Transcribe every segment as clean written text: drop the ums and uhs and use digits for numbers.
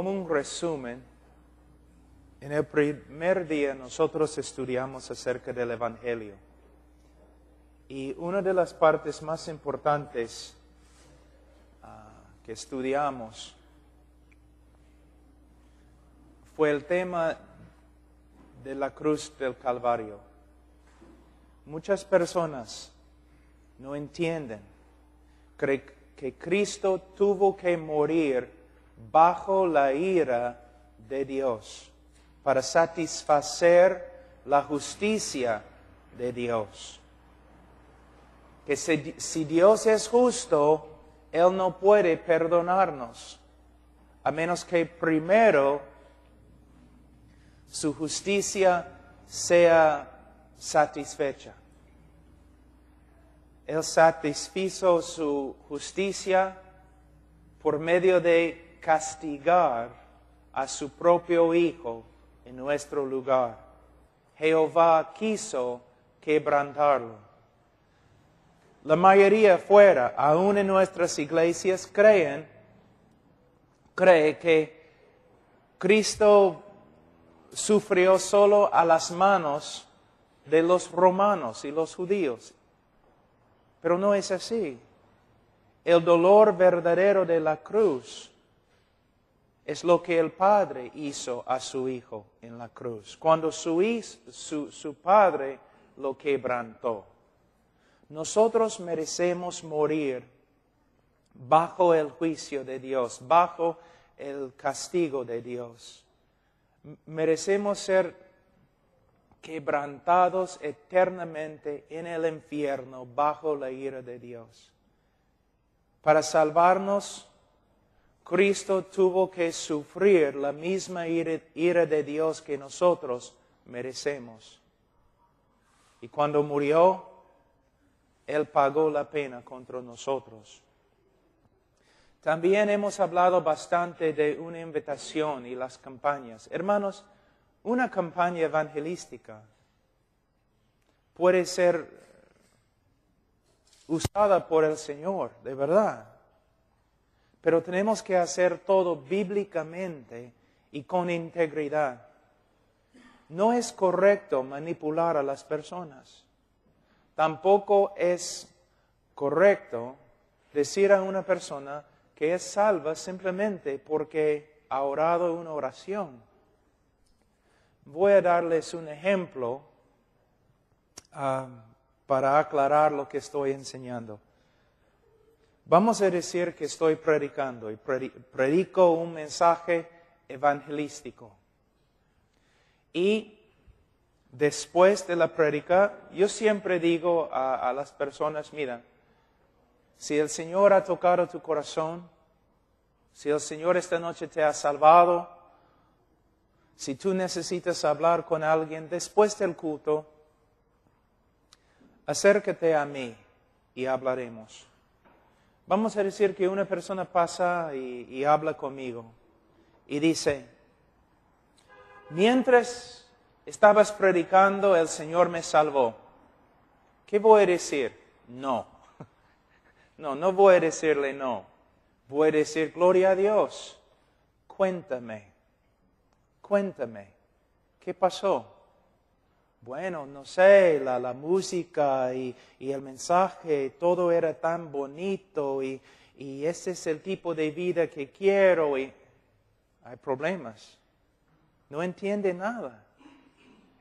como un resumen, en el primer día nosotros estudiamos acerca del Evangelio. Y una de las partes más importantes que estudiamos fue el tema de la cruz del Calvario. Muchas personas no entienden que Cristo tuvo que morir bajo la ira de Dios para satisfacer la justicia de Dios. Que si Dios es justo, Él no puede perdonarnos, a menos que primero su justicia sea satisfecha. Él satisfizo su justicia por medio de castigar a su propio Hijo en nuestro lugar. Jehová quiso quebrantarlo. La mayoría fuera, aún en nuestras iglesias, cree que Cristo sufrió solo a las manos de los romanos y los judíos. Pero no es así. El dolor verdadero de la cruz es lo que el Padre hizo a su Hijo en la cruz, cuando su Padre lo quebrantó. Nosotros merecemos morir bajo el juicio de Dios, bajo el castigo de Dios. Merecemos ser quebrantados eternamente en el infierno bajo la ira de Dios. Para salvarnos, Cristo tuvo que sufrir la misma ira de Dios que nosotros merecemos. Y cuando murió, Él pagó la pena contra nosotros. También hemos hablado bastante de una invitación y las campañas. Hermanos, una campaña evangelística puede ser usada por el Señor, de verdad. Pero tenemos que hacer todo bíblicamente y con integridad. No es correcto manipular a las personas. Tampoco es correcto decir a una persona que es salva simplemente porque ha orado una oración. Voy a darles un ejemplo para aclarar lo que estoy enseñando. Vamos a decir que estoy predicando y predico un mensaje evangelístico. Y después de la prédica, yo siempre digo a las personas, mira, si el Señor ha tocado tu corazón, si el Señor esta noche te ha salvado, si tú necesitas hablar con alguien después del culto, acércate a mí y hablaremos. Vamos a decir que una persona pasa y habla conmigo y dice, mientras estabas predicando, el Señor me salvó. ¿Qué voy a decir? No. No voy a decirle no. Voy a decir, gloria a Dios. Cuéntame, ¿qué pasó? Bueno, no sé, la música y el mensaje, todo era tan bonito y ese es el tipo de vida que quiero y hay problemas. No entiende nada.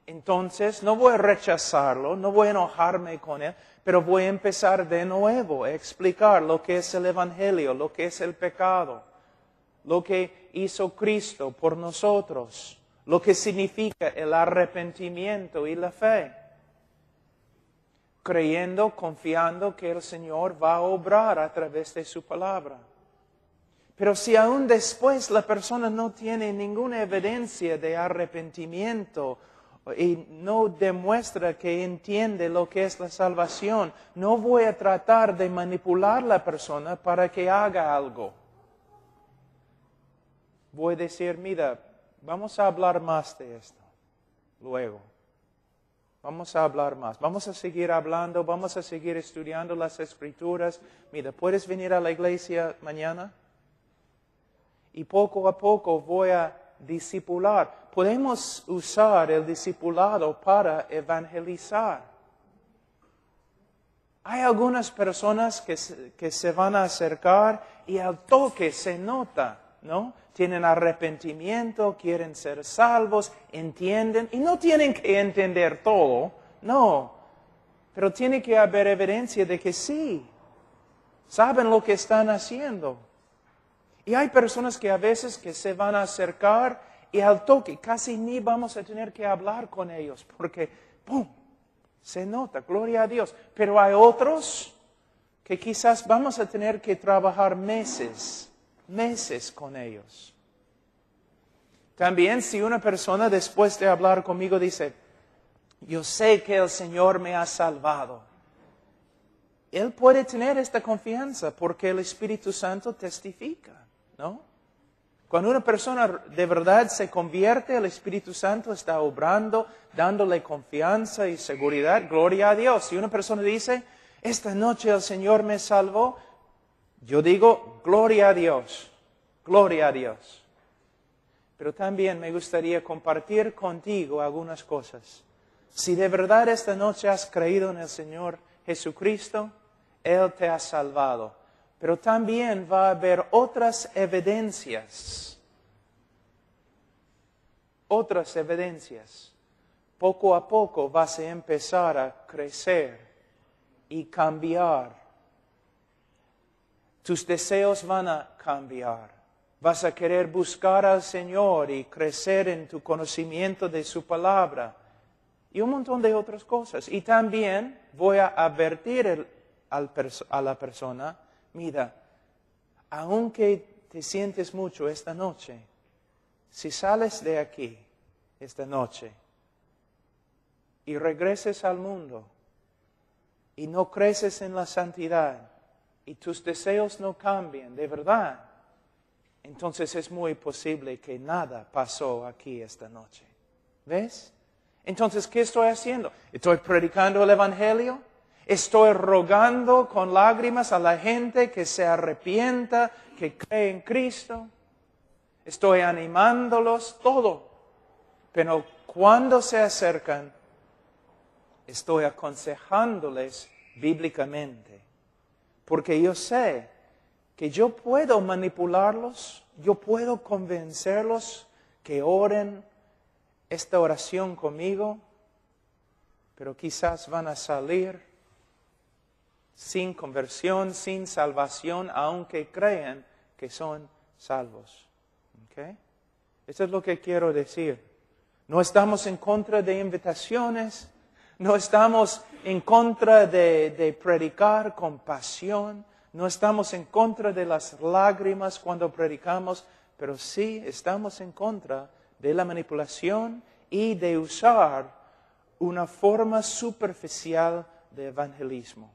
Entonces, no voy a rechazarlo, no voy a enojarme con él, pero voy a empezar de nuevo a explicar lo que es el Evangelio, lo que es el pecado, lo que hizo Cristo por nosotros, lo que significa el arrepentimiento y la fe. Creyendo, confiando que el Señor va a obrar a través de su palabra. Pero si aún después la persona no tiene ninguna evidencia de arrepentimiento y no demuestra que entiende lo que es la salvación, no voy a tratar de manipular a la persona para que haga algo. Voy a decir, mira, vamos a hablar más de esto luego. Vamos a hablar más. Vamos a seguir hablando, vamos a seguir estudiando las Escrituras. Mira, ¿puedes venir a la iglesia mañana? y poco a poco voy a discipular. Podemos usar el discipulado para evangelizar. Hay algunas personas que se van a acercar y al toque se nota, ¿no? Tienen arrepentimiento, quieren ser salvos, entienden, y no tienen que entender todo, no, pero tiene que haber evidencia de que sí, saben lo que están haciendo. Y hay personas que a veces que se van a acercar y al toque casi ni vamos a tener que hablar con ellos, porque ¡pum! Se nota, gloria a Dios. Pero hay otros que quizás vamos a tener que trabajar meses con ellos. También si una persona después de hablar conmigo dice, yo sé que el Señor me ha salvado, él puede tener esta confianza porque el Espíritu Santo testifica, ¿no? Cuando una persona de verdad se convierte, el Espíritu Santo está obrando, dándole confianza y seguridad. Gloria a Dios. Si una persona dice, esta noche el Señor me salvó, yo digo, gloria a Dios, gloria a Dios. Pero también me gustaría compartir contigo algunas cosas. Si de verdad esta noche has creído en el Señor Jesucristo, Él te ha salvado. Pero también va a haber otras evidencias. Otras evidencias. Poco a poco vas a empezar a crecer y cambiar. Tus deseos van a cambiar. Vas a querer buscar al Señor y crecer en tu conocimiento de su palabra. Y un montón de otras cosas. Y también voy a advertir a la persona, mira, aunque te sientes mucho esta noche, si sales de aquí esta noche y regreses al mundo y no creces en la santidad y tus deseos no cambian de verdad, entonces es muy posible que nada pasó aquí esta noche. ¿Ves? Entonces, ¿qué estoy haciendo? ¿Estoy predicando el Evangelio? ¿Estoy rogando con lágrimas a la gente que se arrepienta, que cree en Cristo? ¿Estoy animándolos? Todo. Pero cuando se acercan, estoy aconsejándoles bíblicamente. Porque yo sé que yo puedo manipularlos, yo puedo convencerlos que oren esta oración conmigo, pero quizás van a salir sin conversión, sin salvación, aunque crean que son salvos. ¿Okay? Eso es lo que quiero decir. No estamos en contra de invitaciones, no estamos en contra de predicar con pasión, no estamos en contra de las lágrimas cuando predicamos, pero sí estamos en contra de la manipulación y de usar una forma superficial de evangelismo.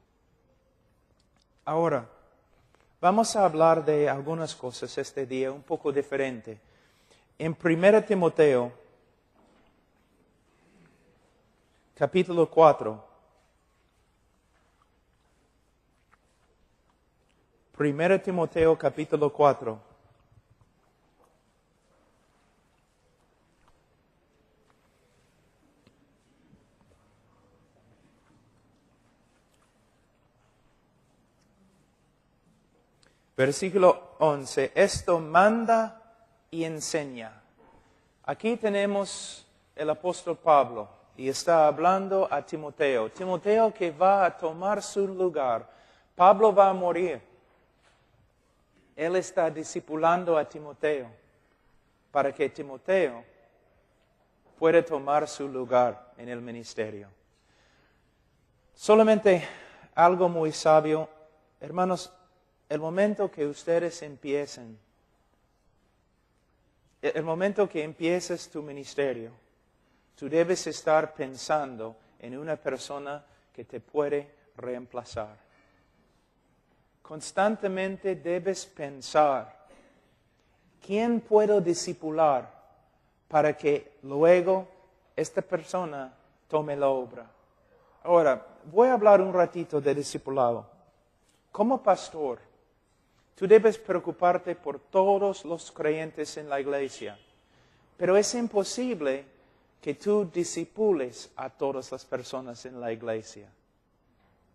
Ahora, vamos a hablar de algunas cosas este día un poco diferente. En 1 Timoteo, capítulo 4. 1 Timoteo, capítulo 4. Versículo 11, esto manda y enseña. Aquí tenemos el apóstol Pablo y está hablando a Timoteo. Timoteo que va a tomar su lugar. Pablo va a morir. Él está discipulando a Timoteo para que Timoteo pueda tomar su lugar en el ministerio. Solamente algo muy sabio, hermanos. El momento que ustedes empiecen, el momento que empieces tu ministerio, tú debes estar pensando en una persona que te puede reemplazar. Constantemente debes pensar, ¿quién puedo discipular para que luego esta persona tome la obra? Ahora, voy a hablar un ratito de discipulado. Como pastor, Tú debes preocuparte por todos los creyentes en la iglesia. Pero es imposible que tú discipules a todas las personas en la iglesia.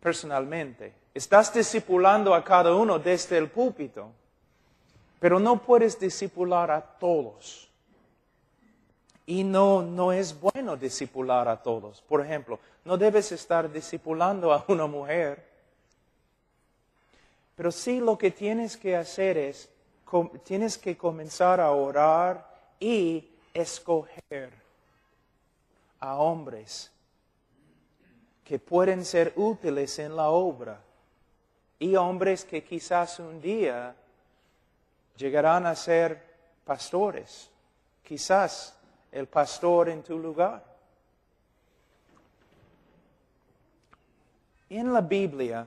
Personalmente. Estás discipulando a cada uno desde el púlpito. Pero no puedes discipular a todos. Y no es bueno discipular a todos. Por ejemplo, no debes estar discipulando a una mujer. Pero sí lo que tienes que hacer es, tienes que comenzar a orar y escoger a hombres que pueden ser útiles en la obra. Y hombres que quizás un día llegarán a ser pastores. Quizás el pastor en tu lugar. En la Biblia,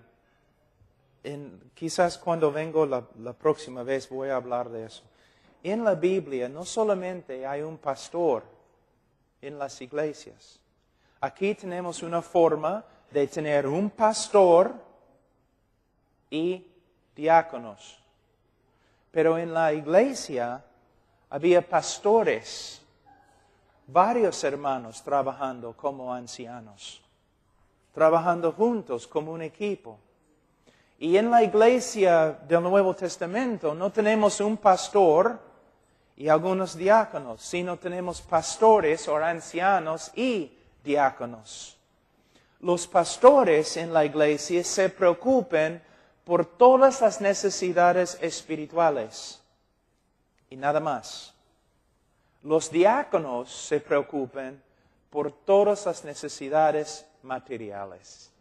quizás cuando vengo la próxima vez voy a hablar de eso. En la Biblia no solamente hay un pastor en las iglesias. Aquí tenemos una forma de tener un pastor y diáconos. Pero en la iglesia había pastores, varios hermanos trabajando como ancianos, trabajando juntos como un equipo. Y en la iglesia del Nuevo Testamento no tenemos un pastor y algunos diáconos, sino tenemos pastores o ancianos y diáconos. Los pastores en la iglesia se preocupan por todas las necesidades espirituales y nada más. Los diáconos se preocupan por todas las necesidades materiales.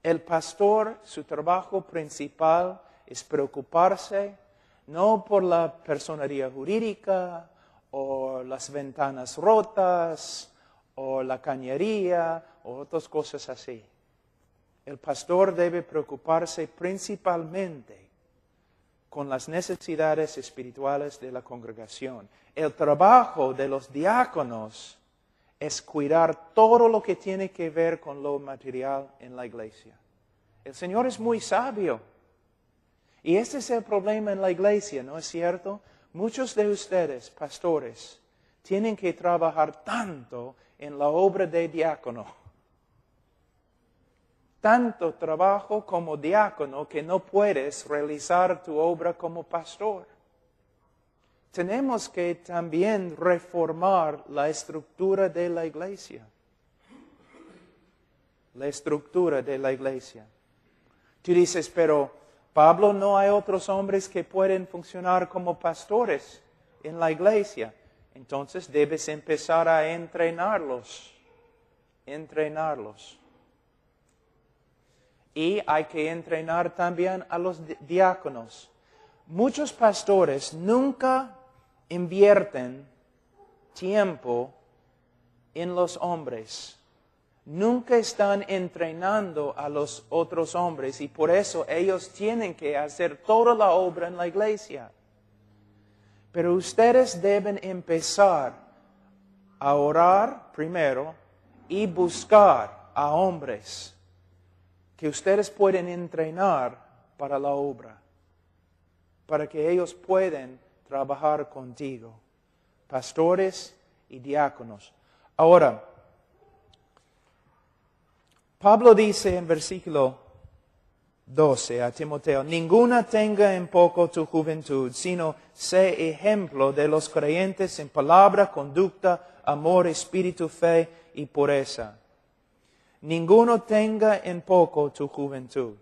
El pastor, su trabajo principal es preocuparse no por la personería jurídica o las ventanas rotas o la cañería o otras cosas así. El pastor debe preocuparse principalmente con las necesidades espirituales de la congregación. El trabajo de los diáconos es cuidar todo lo que tiene que ver con lo material en la iglesia. El Señor es muy sabio. Y este es el problema en la iglesia, ¿no es cierto? Muchos de ustedes, pastores, tienen que trabajar tanto en la obra de diácono. Tanto trabajo como diácono que no puedes realizar tu obra como pastor. Tenemos que también reformar la estructura de la iglesia. La estructura de la iglesia. Tú dices, pero Pablo, ¿no hay otros hombres que pueden funcionar como pastores en la iglesia? Entonces debes empezar a entrenarlos. Entrenarlos. Y hay que entrenar también a los diáconos. Muchos pastores nunca invierten tiempo en los hombres. Nunca están entrenando a los otros hombres y por eso ellos tienen que hacer toda la obra en la iglesia. Pero ustedes deben empezar a orar primero y buscar a hombres que ustedes pueden entrenar para la obra, para que ellos puedan trabajar contigo, pastores y diáconos. Ahora, Pablo dice en versículo 12 a Timoteo, ninguna tenga en poco tu juventud, sino sé ejemplo de los creyentes en palabra, conducta, amor, espíritu, fe y pureza. Ninguno tenga en poco tu juventud.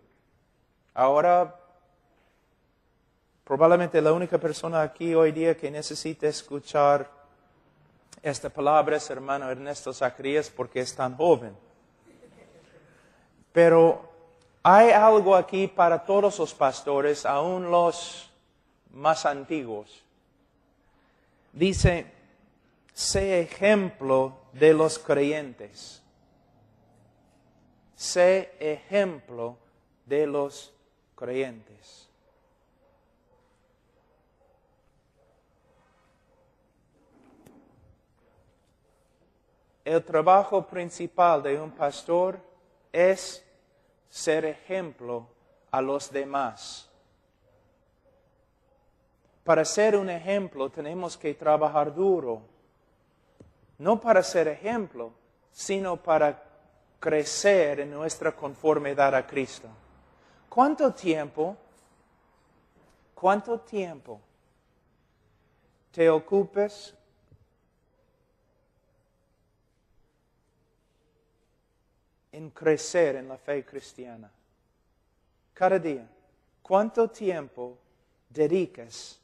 Ahora, probablemente la única persona aquí hoy día que necesita escuchar esta palabra es hermano Ernesto Zacarías porque es tan joven. Pero hay algo aquí para todos los pastores, aún los más antiguos. Dice, sé ejemplo de los creyentes. Sé ejemplo de los creyentes. El trabajo principal de un pastor es ser ejemplo a los demás. Para ser un ejemplo tenemos que trabajar duro. No para ser ejemplo, sino para crecer en nuestra conformidad a Cristo. ¿Cuánto tiempo te ocupes en crecer en la fe cristiana? Cada día. ¿Cuánto tiempo dedicas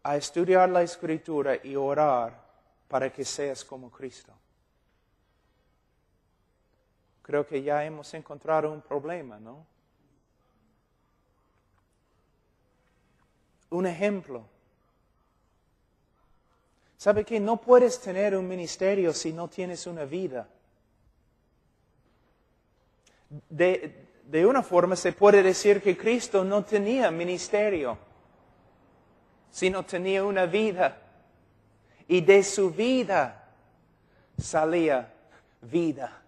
a estudiar la Escritura y orar para que seas como Cristo? Creo que ya hemos encontrado un problema, ¿no? Un ejemplo. ¿Sabe que no puedes tener un ministerio si no tienes una vida? De una forma se puede decir que Cristo no tenía ministerio, sino tenía una vida. Y de su vida salía vida.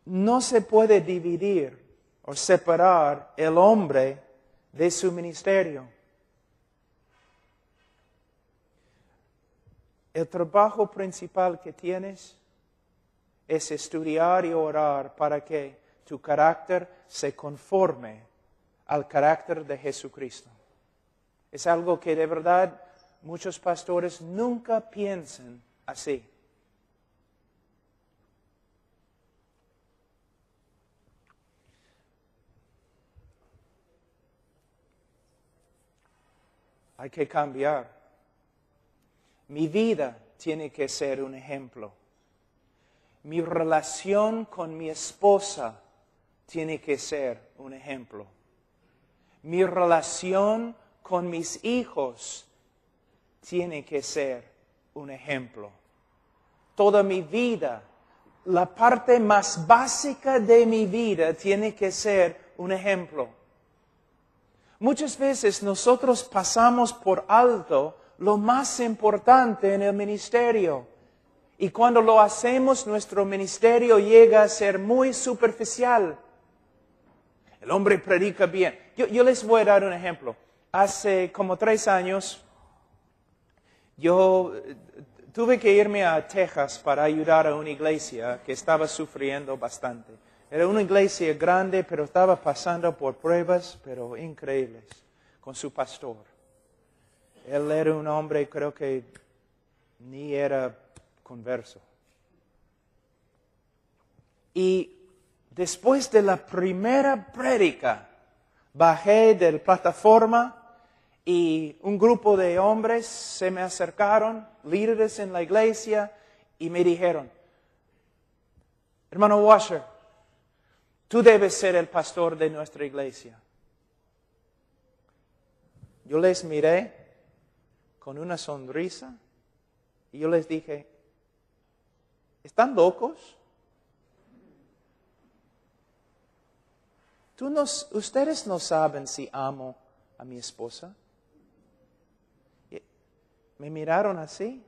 No se puede dividir o separar el hombre de su ministerio. El trabajo principal que tienes es estudiar y orar para que tu carácter se conforme al carácter de Jesucristo. Es algo que de verdad muchos pastores nunca piensan así. Hay que cambiar. Mi vida tiene que ser un ejemplo. Mi relación con mi esposa tiene que ser un ejemplo. Mi relación con mis hijos tiene que ser un ejemplo. Toda mi vida, la parte más básica de mi vida tiene que ser un ejemplo. Muchas veces nosotros pasamos por alto lo más importante en el ministerio. Y cuando lo hacemos, nuestro ministerio llega a ser muy superficial. El hombre predica bien. Yo les voy a dar un ejemplo. Hace como 3 años, yo tuve que irme a Texas para ayudar a una iglesia que estaba sufriendo bastante. Era una iglesia grande, pero estaba pasando por pruebas, pero increíbles, con su pastor. Él era un hombre, creo que ni era converso. Y después de la primera prédica, bajé de la plataforma y un grupo de hombres se me acercaron, líderes en la iglesia, y me dijeron, hermano Washer, tú debes ser el pastor de nuestra iglesia. Yo les miré con una sonrisa y yo les dije, ¿están locos? Ustedes no saben si amo a mi esposa. Me miraron así.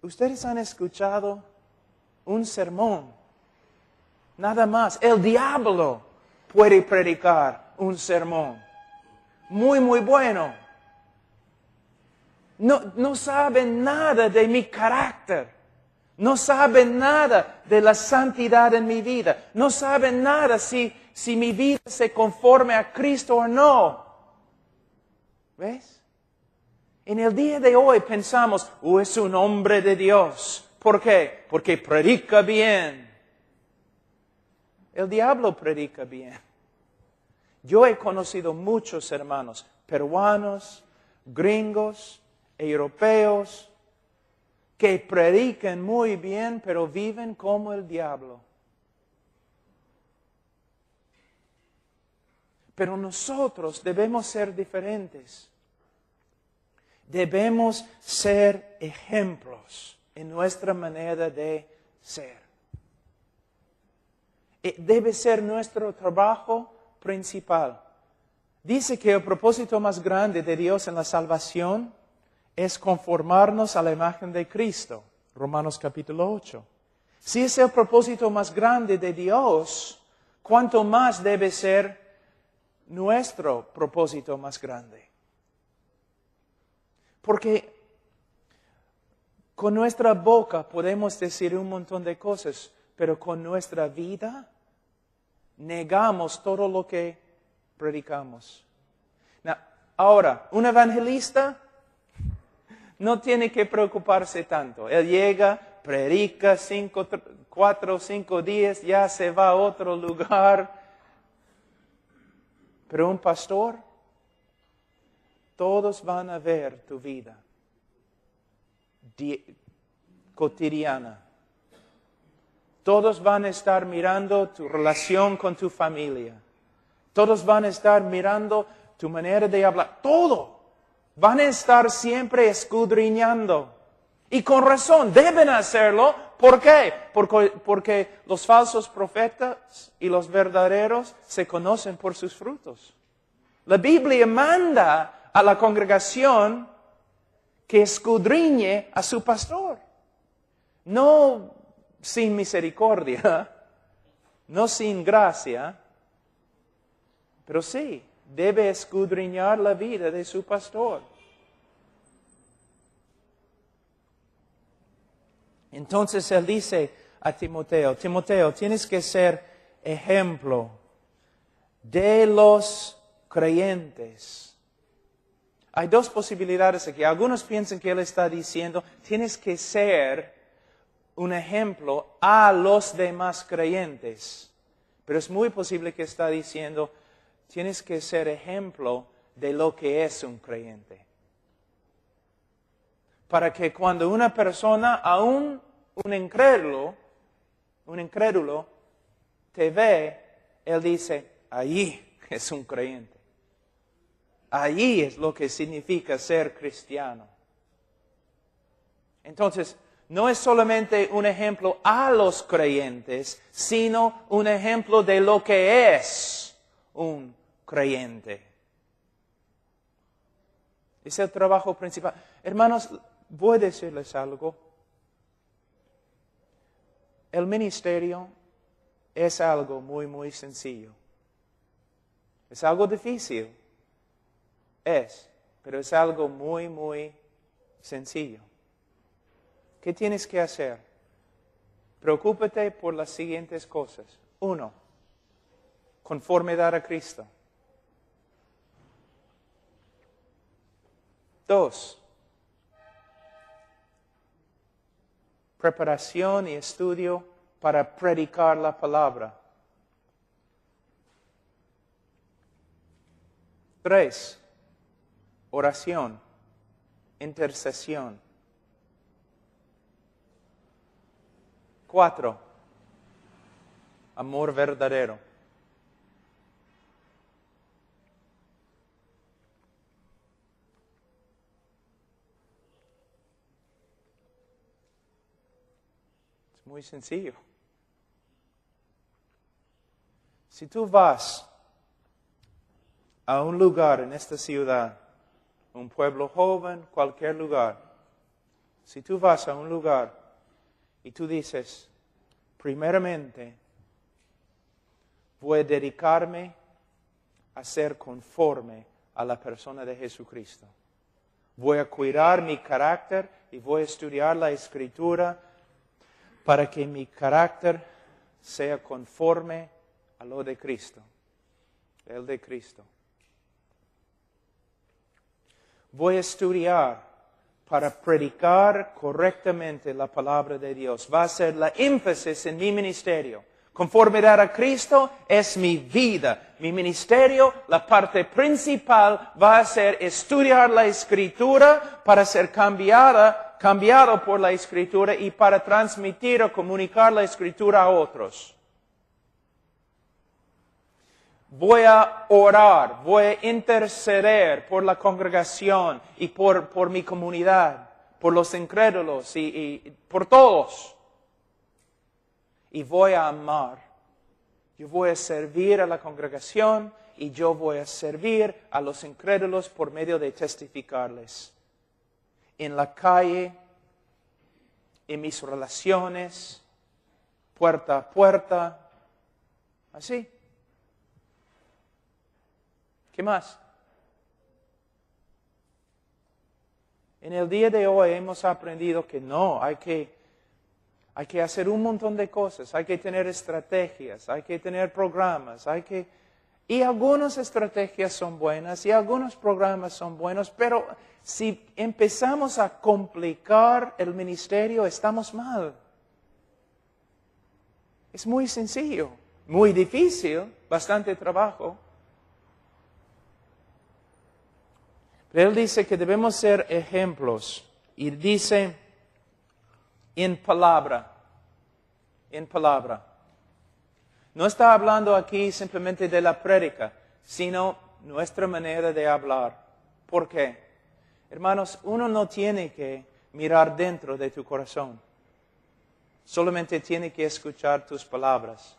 Ustedes han escuchado un sermón. Nada más. El diablo puede predicar un sermón. Muy, muy bueno. No saben nada de mi carácter. No saben nada de la santidad en mi vida. No saben nada si mi vida se conforme a Cristo o no. ¿Ves? En el día de hoy pensamos, es un hombre de Dios. ¿Por qué? Porque predica bien. El diablo predica bien. Yo he conocido muchos hermanos, peruanos, gringos, europeos, que predican muy bien, pero viven como el diablo. Pero nosotros debemos ser diferentes. Debemos ser ejemplos en nuestra manera de ser. Debe ser nuestro trabajo principal. Dice que el propósito más grande de Dios en la salvación es conformarnos a la imagen de Cristo. Romanos capítulo 8. Si es el propósito más grande de Dios, ¿cuánto más debe ser nuestro propósito más grande? Porque con nuestra boca podemos decir un montón de cosas, pero con nuestra vida negamos todo lo que predicamos. Ahora, un evangelista no tiene que preocuparse tanto. Él llega, predica 4 o 5 días, ya se va a otro lugar. Pero un pastor, todos van a ver tu vida cotidiana. Todos van a estar mirando tu relación con tu familia. Todos van a estar mirando tu manera de hablar. Todo. Van a estar siempre escudriñando. Y con razón, deben hacerlo. ¿Por qué? Porque los falsos profetas y los verdaderos se conocen por sus frutos. La Biblia manda a la congregación que escudriñe a su pastor. No sin misericordia, no sin gracia, pero sí, debe escudriñar la vida de su pastor. Entonces él dice a Timoteo, Timoteo, tienes que ser ejemplo de los creyentes. Hay dos posibilidades aquí. Algunos piensan que él está diciendo, tienes que ser un ejemplo a los demás creyentes. Pero es muy posible que está diciendo, tienes que ser ejemplo de lo que es un creyente. Para que cuando una persona, aún un incrédulo, te ve, él dice, allí es un creyente. Allí es lo que significa ser cristiano. Entonces, no es solamente un ejemplo a los creyentes, sino un ejemplo de lo que es un creyente. Es el trabajo principal. Hermanos, voy a decirles algo. El ministerio es algo muy, muy sencillo. Es algo difícil. Pero es algo muy, muy sencillo. ¿Qué tienes que hacer? Preocúpate por las siguientes cosas. 1, conformidad a Cristo. 2, preparación y estudio para predicar la palabra. 3, oración, intercesión. 4, amor verdadero. Es muy sencillo. Si tú vas a un lugar en esta ciudad, un pueblo joven, cualquier lugar, si tú vas a un lugar y tú dices, primeramente, voy a dedicarme a ser conforme a la persona de Jesucristo. Voy a cuidar mi carácter y voy a estudiar la Escritura para que mi carácter sea conforme a lo de Cristo, el de Cristo. Voy a estudiar para predicar correctamente la palabra de Dios. Va a ser la énfasis en mi ministerio. Conformidad a Cristo es mi vida. Mi ministerio, la parte principal, va a ser estudiar la Escritura para ser cambiado por la Escritura y para transmitir o comunicar la Escritura a otros. Voy a orar, voy a interceder por la congregación y por mi comunidad, por los incrédulos y por todos. Y voy a amar. Yo voy a servir a la congregación y yo voy a servir a los incrédulos por medio de testificarles. En la calle, en mis relaciones, puerta a puerta, así. ¿Qué más? En el día de hoy hemos aprendido que no, hay que hacer un montón de cosas, hay que tener estrategias, hay que tener programas, y algunas estrategias son buenas y algunos programas son buenos, pero si empezamos a complicar el ministerio, estamos mal. Es muy sencillo, muy difícil, bastante trabajo. Pero él dice que debemos ser ejemplos. Y dice, en palabra. No está hablando aquí simplemente de la prédica, sino nuestra manera de hablar. ¿Por qué? Hermanos, uno no tiene que mirar dentro de tu corazón. Solamente tiene que escuchar tus palabras.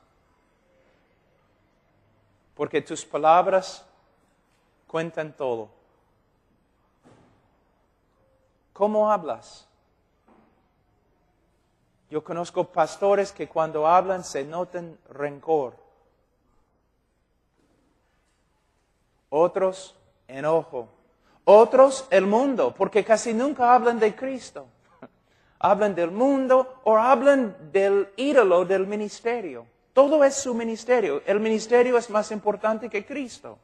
Porque tus palabras cuentan todo. ¿Cómo hablas? Yo conozco pastores que cuando hablan se notan rencor. Otros, enojo. Otros, el mundo, porque casi nunca hablan de Cristo. Hablan del mundo o hablan del ídolo del ministerio. Todo es su ministerio. El ministerio es más importante que Cristo.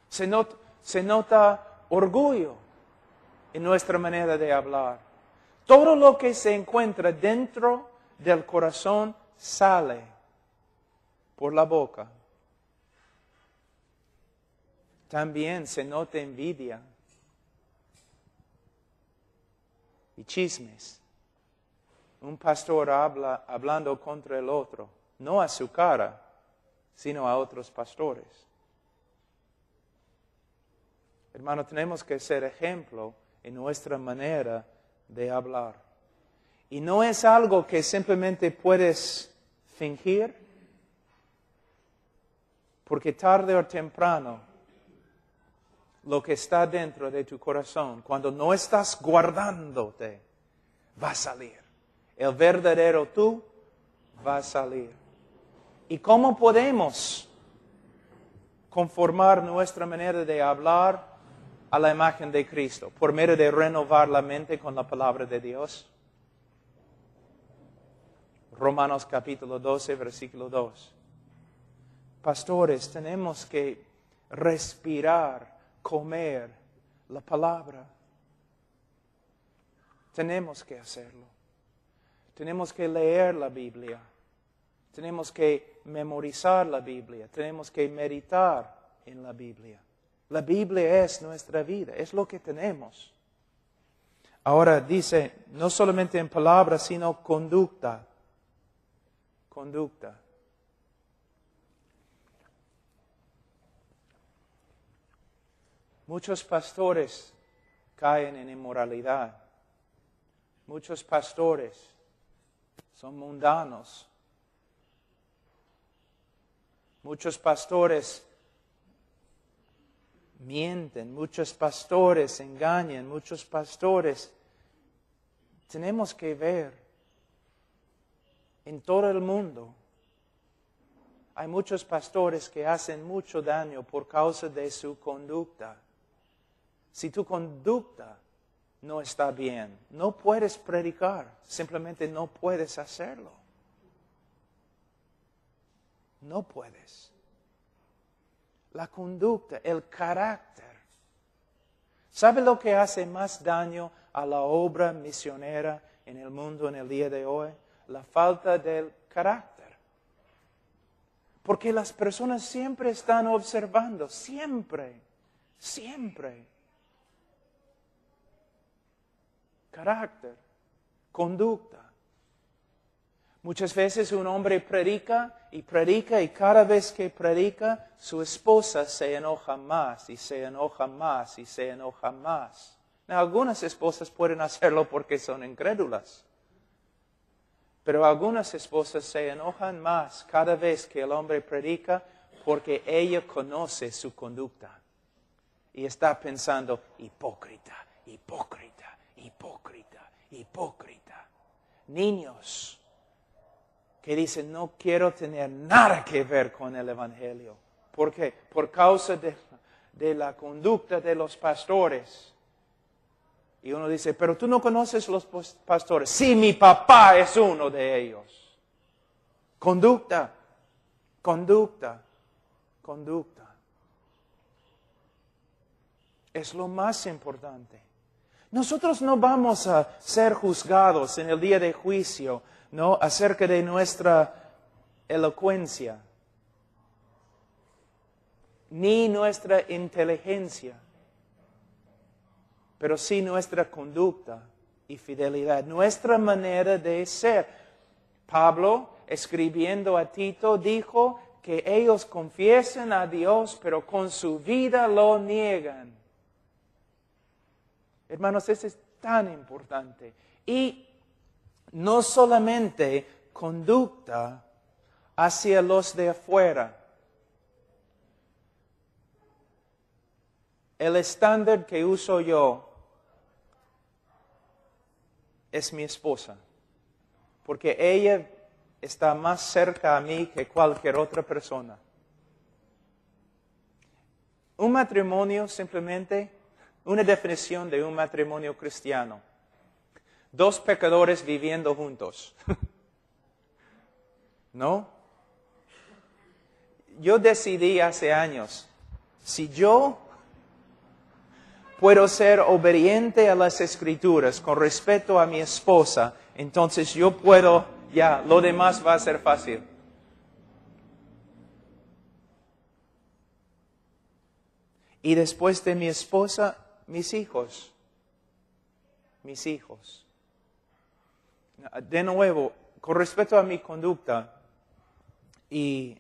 Se nota orgullo en nuestra manera de hablar. Todo lo que se encuentra dentro del corazón sale por la boca. También se nota envidia y chismes. Un pastor habla hablando contra el otro, no a su cara, sino a otros pastores. Hermano, tenemos que ser ejemplo en nuestra manera de hablar. Y no es algo que simplemente puedes fingir, porque tarde o temprano, lo que está dentro de tu corazón, cuando no estás guardándote, va a salir. El verdadero tú va a salir. ¿Y cómo podemos conformar nuestra manera de hablar a la imagen de Cristo? Por medio de renovar la mente con la palabra de Dios. Romanos capítulo 12, versículo 2. Pastores, tenemos que respirar, comer la palabra. Tenemos que hacerlo. Tenemos que leer la Biblia. Tenemos que memorizar la Biblia. Tenemos que meditar en la Biblia. La Biblia es nuestra vida, es lo que tenemos. Ahora dice, no solamente en palabras, sino conducta. Conducta. Muchos pastores caen en inmoralidad. Muchos pastores son mundanos. Muchos pastores mienten, muchos pastores engañan, muchos pastores. Tenemos que ver en todo el mundo. Hay muchos pastores que hacen mucho daño por causa de su conducta. Si tu conducta no está bien, no puedes predicar, simplemente no puedes hacerlo. No puedes. La conducta, el carácter. ¿Sabe lo que hace más daño a la obra misionera en el mundo en el día de hoy? La falta del carácter. Porque las personas siempre están observando, siempre. Carácter, conducta. Muchas veces un hombre predica y cada vez que predica, su esposa se enoja más y se enoja más y se enoja más. Algunas esposas pueden hacerlo porque son incrédulas. Pero algunas esposas se enojan más cada vez que el hombre predica porque ella conoce su conducta. Y está pensando, hipócrita. Niños que dicen, no quiero tener nada que ver con el Evangelio. ¿Por qué? Por causa de la conducta de los pastores. Y uno dice, pero tú no conoces los pastores. Sí, mi papá es uno de ellos. Conducta, conducta, conducta. Es lo más importante. Nosotros no vamos a ser juzgados en el día de juicio, ¿no? Acerca de nuestra elocuencia, ni nuestra inteligencia, pero sí nuestra conducta y fidelidad, nuestra manera de ser. Pablo, escribiendo a Tito, dijo que ellos confiesen a Dios, pero con su vida lo niegan. Hermanos, eso es tan importante. Y no solamente conducta hacia los de afuera. El estándar que uso yo es mi esposa, porque ella está más cerca a mí que cualquier otra persona. Un matrimonio simplemente, una definición de un matrimonio cristiano. 2 pecadores viviendo juntos. ¿No? Yo decidí hace años, si yo puedo ser obediente a las Escrituras con respecto a mi esposa, entonces yo puedo, ya, lo demás va a ser fácil. Y después de mi esposa, mis hijos. Mis hijos. De nuevo, con respecto a mi conducta y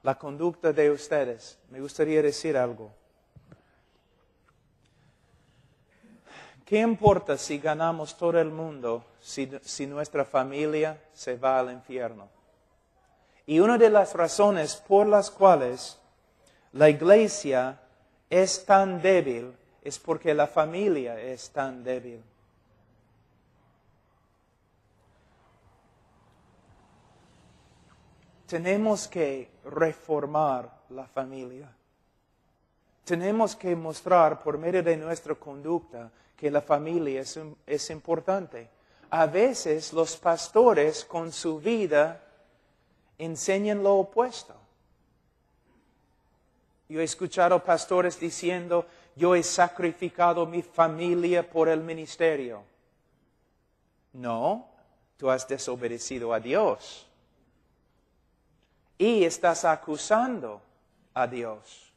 la conducta de ustedes, me gustaría decir algo. ¿Qué importa si ganamos todo el mundo si nuestra familia se va al infierno? Y una de las razones por las cuales la iglesia es tan débil es porque la familia es tan débil. Tenemos que reformar la familia. Tenemos que mostrar por medio de nuestra conducta que la familia es importante. A veces los pastores con su vida enseñan lo opuesto. Yo he escuchado pastores diciendo, yo he sacrificado mi familia por el ministerio. No, tú has desobedecido a Dios. Y estás acusando a Dios.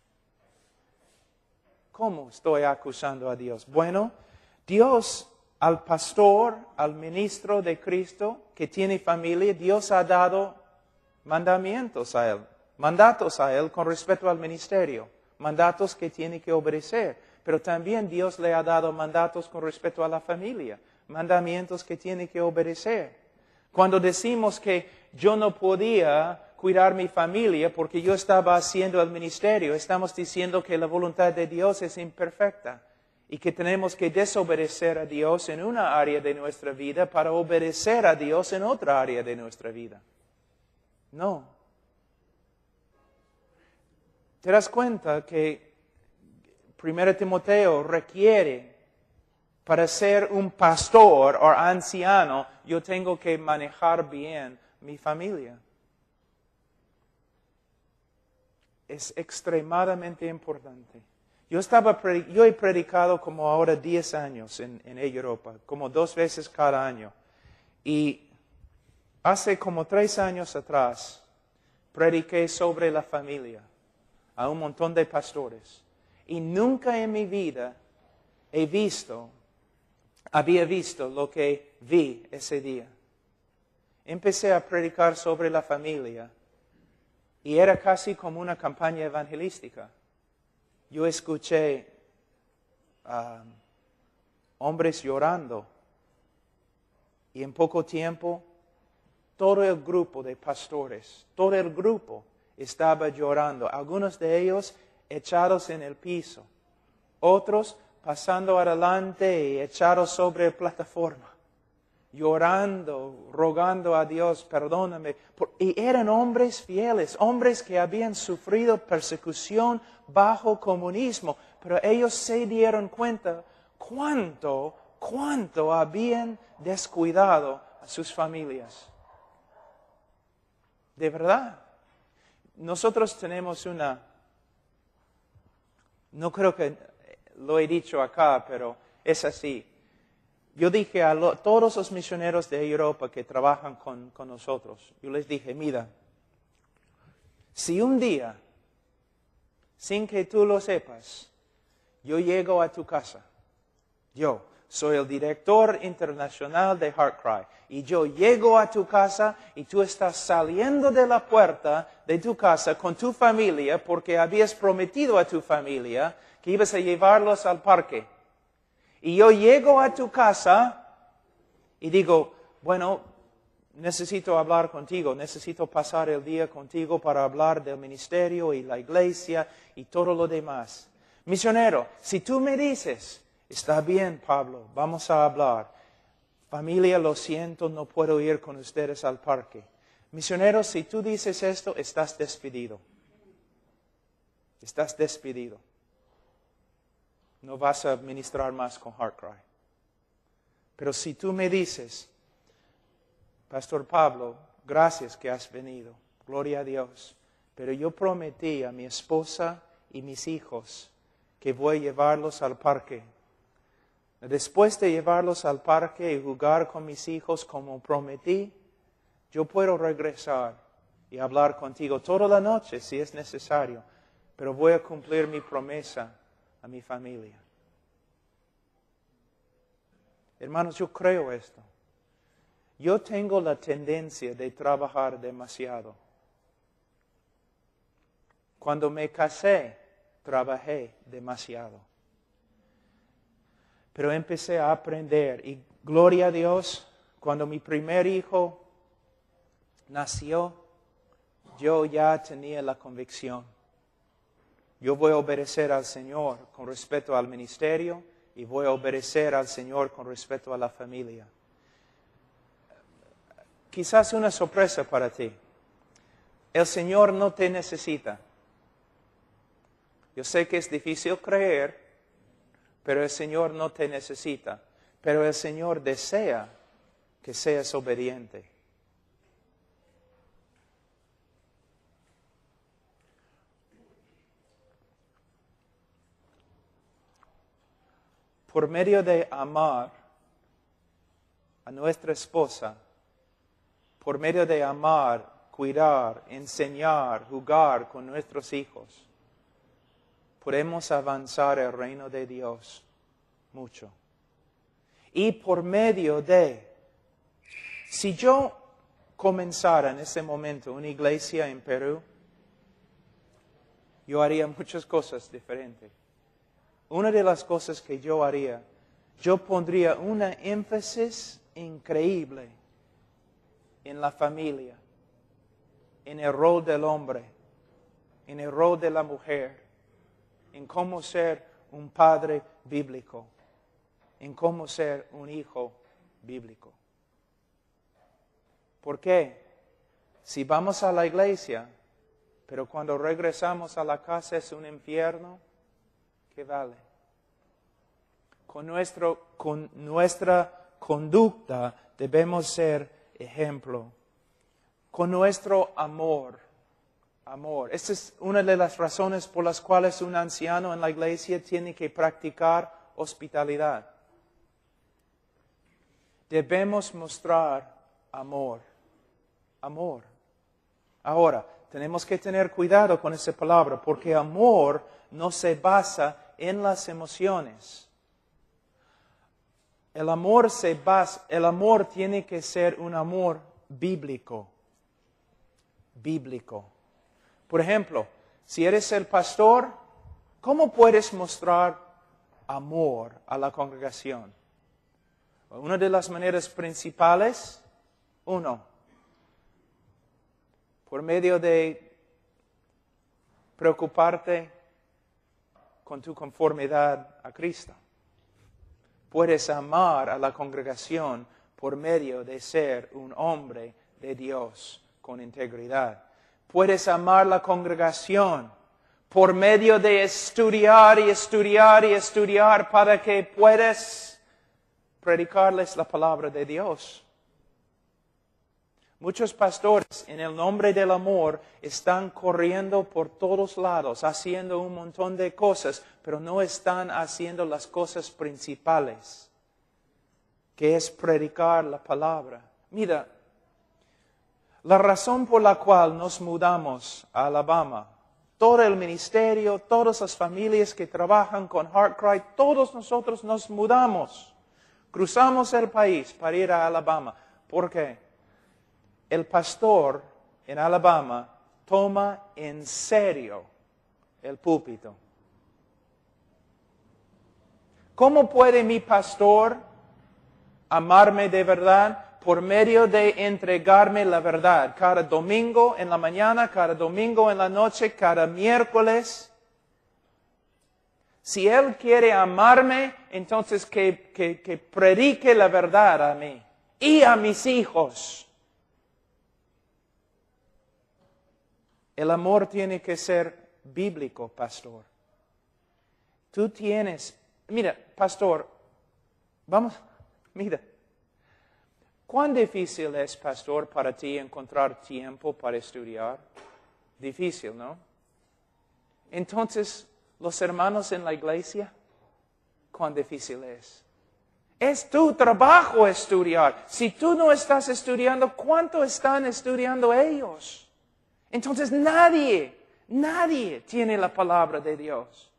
¿Cómo estoy acusando a Dios? Bueno, Dios al pastor, al ministro de Cristo que tiene familia, Dios ha dado mandatos a él con respecto al ministerio, mandatos que tiene que obedecer. Pero también Dios le ha dado mandatos con respecto a la familia, mandamientos que tiene que obedecer. Cuando decimos que yo no podía cuidar mi familia porque yo estaba haciendo el ministerio, estamos diciendo que la voluntad de Dios es imperfecta y que tenemos que desobedecer a Dios en una área de nuestra vida para obedecer a Dios en otra área de nuestra vida. No. ¿Te das cuenta que 1 Timoteo requiere, para ser un pastor o anciano, yo tengo que manejar bien mi familia? Es extremadamente importante. Yo he predicado como ahora 10 años en Europa, como 2 veces cada año. Y hace como 3 años atrás, prediqué sobre la familia a un montón de pastores. Y nunca en mi vida había visto lo que vi ese día. Empecé a predicar sobre la familia. Y era casi como una campaña evangelística. Yo escuché hombres llorando. Y en poco tiempo, todo el grupo de pastores, todo el grupo estaba llorando. Algunos de ellos echados en el piso. Otros pasando adelante y echados sobre la plataforma. llorando, rogando a Dios, perdóname. Y eran hombres fieles, hombres que habían sufrido persecución bajo comunismo, pero ellos se dieron cuenta cuánto habían descuidado a sus familias. De verdad. Nosotros tenemos no creo que lo he dicho acá, pero es así. Yo dije a todos los misioneros de Europa que trabajan con nosotros, yo les dije, mira, si un día, sin que tú lo sepas, yo llego a tu casa, yo soy el director internacional de HeartCry, y yo llego a tu casa y tú estás saliendo de la puerta de tu casa con tu familia porque habías prometido a tu familia que ibas a llevarlos al parque. Y yo llego a tu casa y digo, bueno, necesito hablar contigo, necesito pasar el día contigo para hablar del ministerio y la iglesia y todo lo demás. Misionero, si tú me dices, está bien, Pablo, vamos a hablar. Familia, lo siento, no puedo ir con ustedes al parque. Misionero, si tú dices esto, estás despedido. Estás despedido. No vas a ministrar más con HeartCry. Pero si tú me dices, Pastor Pablo, gracias que has venido, gloria a Dios, pero yo prometí a mi esposa y mis hijos que voy a llevarlos al parque. Después de llevarlos al parque y jugar con mis hijos como prometí, yo puedo regresar y hablar contigo toda la noche si es necesario, pero voy a cumplir mi promesa a mi familia. Hermanos, yo creo esto. Yo tengo la tendencia de trabajar demasiado. Cuando me casé, trabajé demasiado. Pero empecé a aprender y gloria a Dios, cuando mi primer hijo nació, yo ya tenía la convicción. Yo voy a obedecer al Señor con respecto al ministerio y voy a obedecer al Señor con respecto a la familia. Quizás una sorpresa para ti. El Señor no te necesita. Yo sé que es difícil creer, pero el Señor no te necesita. Pero el Señor desea que seas obediente. Por medio de amar a nuestra esposa, por medio de amar, cuidar, enseñar, jugar con nuestros hijos, podemos avanzar el reino de Dios mucho. Y por medio de, si yo comenzara en ese momento una iglesia en Perú, yo haría muchas cosas diferentes. Una de las cosas que yo haría, yo pondría una énfasis increíble en la familia, en el rol del hombre, en el rol de la mujer, en cómo ser un padre bíblico, en cómo ser un hijo bíblico. ¿Por qué? Si vamos a la iglesia, pero cuando regresamos a la casa es un infierno, ¿qué vale? Con nuestra conducta debemos ser ejemplo. Con nuestro amor. Esta es una de las razones por las cuales un anciano en la iglesia tiene que practicar hospitalidad. Debemos mostrar amor. Amor. Ahora, tenemos que tener cuidado con esa palabra, porque amor no se basa en las emociones. El amor tiene que ser un amor bíblico. Bíblico. Por ejemplo, si eres el pastor, ¿cómo puedes mostrar amor a la congregación? Una de las maneras principales, por medio de preocuparte con tu conformidad a Cristo. Puedes amar a la congregación por medio de ser un hombre de Dios con integridad. Puedes amar la congregación por medio de estudiar y estudiar y estudiar para que puedas predicarles la palabra de Dios. Muchos pastores, en el nombre del amor, están corriendo por todos lados, haciendo un montón de cosas, pero no están haciendo las cosas principales, que es predicar la palabra. Mira, la razón por la cual nos mudamos a Alabama, todo el ministerio, todas las familias que trabajan con HeartCry, todos nosotros nos mudamos. Cruzamos el país para ir a Alabama. ¿Por qué? El pastor en Alabama toma en serio el púlpito. ¿Cómo puede mi pastor amarme de verdad? Por medio de entregarme la verdad. Cada domingo en la mañana, cada domingo en la noche, cada miércoles. Si Él quiere amarme, entonces que predique la verdad a mí y a mis hijos. El amor tiene que ser bíblico, pastor. Tú tienes, mira, pastor, mira. ¿Cuán difícil es, pastor, para ti encontrar tiempo para estudiar? Difícil, ¿no? Entonces, los hermanos en la iglesia, ¿cuán difícil es? Es tu trabajo estudiar. Si tú no estás estudiando, ¿cuánto están estudiando ellos? Entonces nadie tiene la palabra de Dios.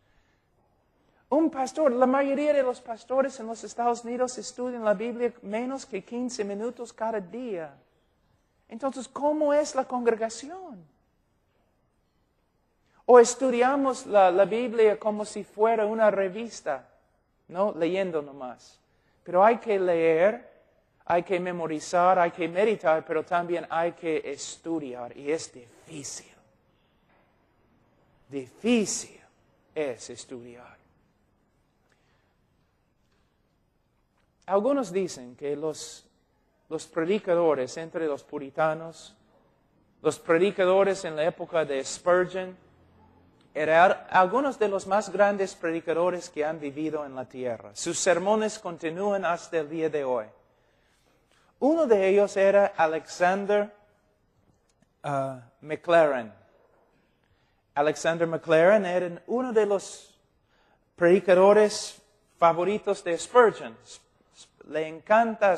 Un pastor, la mayoría de los pastores en los Estados Unidos estudian la Biblia menos que 15 minutos cada día. Entonces, ¿cómo es la congregación? O estudiamos la Biblia como si fuera una revista, ¿no? Leyendo nomás. Pero hay que leer, hay que memorizar, hay que meditar, pero también hay que estudiar. Y es difícil. Difícil es estudiar. Algunos dicen que los predicadores entre los puritanos, los predicadores en la época de Spurgeon, eran algunos de los más grandes predicadores que han vivido en la tierra. Sus sermones continúan hasta el día de hoy. Uno de ellos era Alexander Maclaren. Alexander Maclaren era uno de los predicadores favoritos de Spurgeon. Le encantaba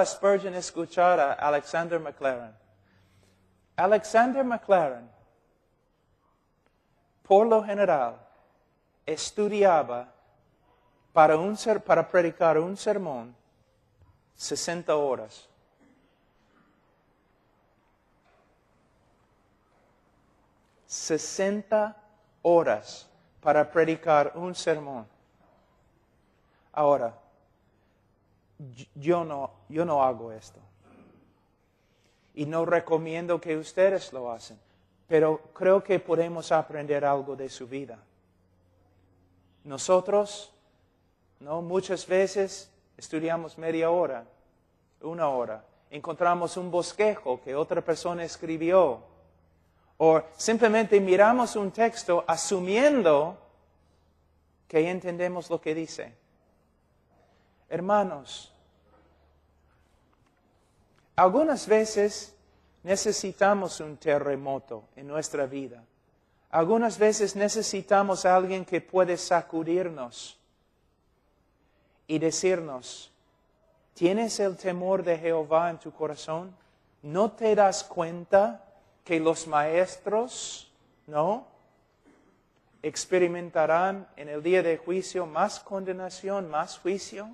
a Spurgeon escuchar a Alexander Maclaren. Alexander Maclaren, por lo general, estudiaba para predicar un sermón 60 horas. $60 para predicar un sermón. Ahora, yo no hago esto. Y no recomiendo que ustedes lo hacen. Pero creo que podemos aprender algo de su vida. Nosotros, ¿no? Muchas veces estudiamos media hora, 1 hora. Encontramos un bosquejo que otra persona escribió. O simplemente miramos un texto asumiendo que entendemos lo que dice. Hermanos, algunas veces necesitamos un terremoto en nuestra vida. Algunas veces necesitamos a alguien que puede sacudirnos y decirnos, ¿tienes el temor de Jehová en tu corazón? ¿No te das cuenta que los maestros, no, experimentarán en el día de juicio más condenación, más juicio?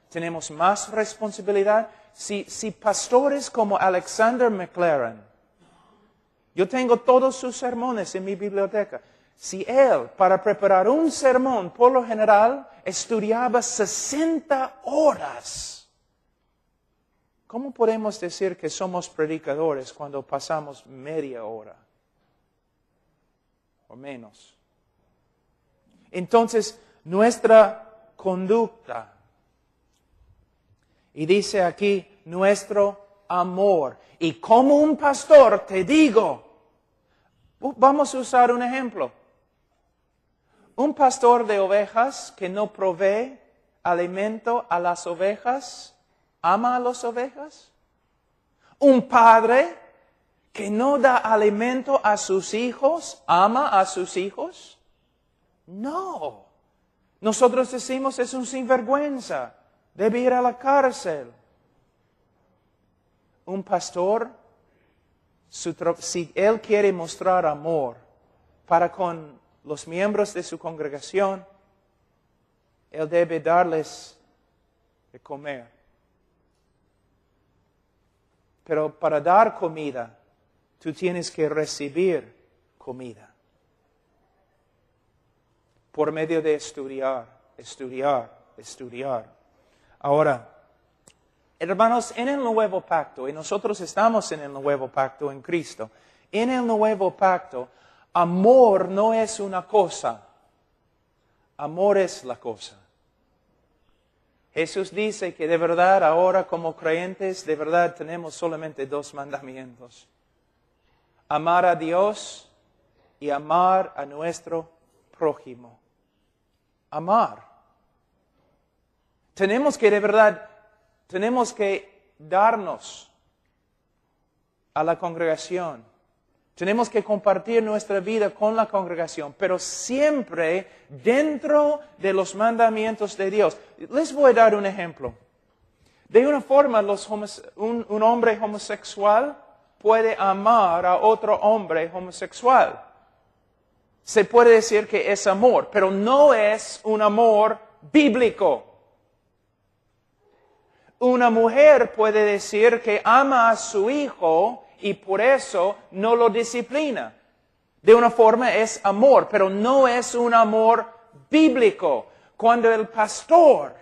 Tenemos más responsabilidad. Si pastores como Alexander Maclaren, yo tengo todos sus sermones en mi biblioteca. Si él, para preparar un sermón, por lo general, estudiaba 60 horas, ¿cómo podemos decir que somos predicadores cuando pasamos media hora o menos? Entonces, nuestra conducta Y dice aquí, nuestro amor. Y como un pastor te digo, vamos a usar un ejemplo. Un pastor de ovejas que no provee alimento a las ovejas, ¿ama a las ovejas? Un padre que no da alimento a sus hijos, ¿ama a sus hijos? No. Nosotros decimos es un sinvergüenza, debe ir a la cárcel. Un pastor, si él quiere mostrar amor para con los miembros de su congregación, él debe darles de comer. Pero para dar comida, tú tienes que recibir comida. Por medio de estudiar. Ahora, hermanos, en el nuevo pacto, y nosotros estamos en el nuevo pacto en Cristo, en el nuevo pacto, amor no es una cosa, amor es la cosa. Jesús dice que de verdad ahora como creyentes, de verdad tenemos solamente 2 mandamientos. Amar a Dios y amar a nuestro prójimo. Amar. Tenemos que de verdad, tenemos que darnos a la congregación. Tenemos que compartir nuestra vida con la congregación, pero siempre dentro de los mandamientos de Dios. Les voy a dar un ejemplo. De una forma, un hombre homosexual puede amar a otro hombre homosexual. Se puede decir que es amor, pero no es un amor bíblico. Una mujer puede decir que ama a su hijo y por eso no lo disciplina. De una forma es amor, pero no es un amor bíblico. Cuando el pastor,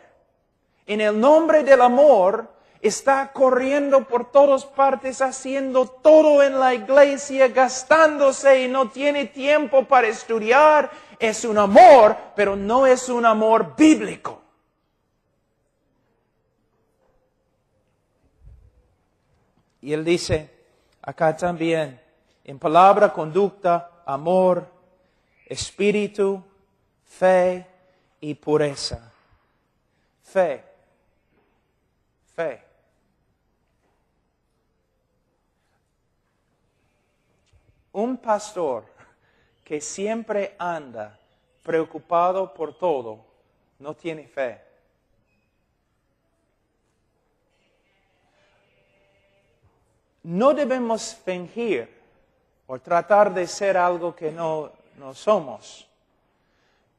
en el nombre del amor, está corriendo por todas partes, haciendo todo en la iglesia, gastándose y no tiene tiempo para estudiar, es un amor, pero no es un amor bíblico. Y él dice, acá también, en palabra, conducta, amor, espíritu, fe y pureza. Fe. Un pastor que siempre anda preocupado por todo, no tiene fe. No debemos fingir o tratar de ser algo que no somos.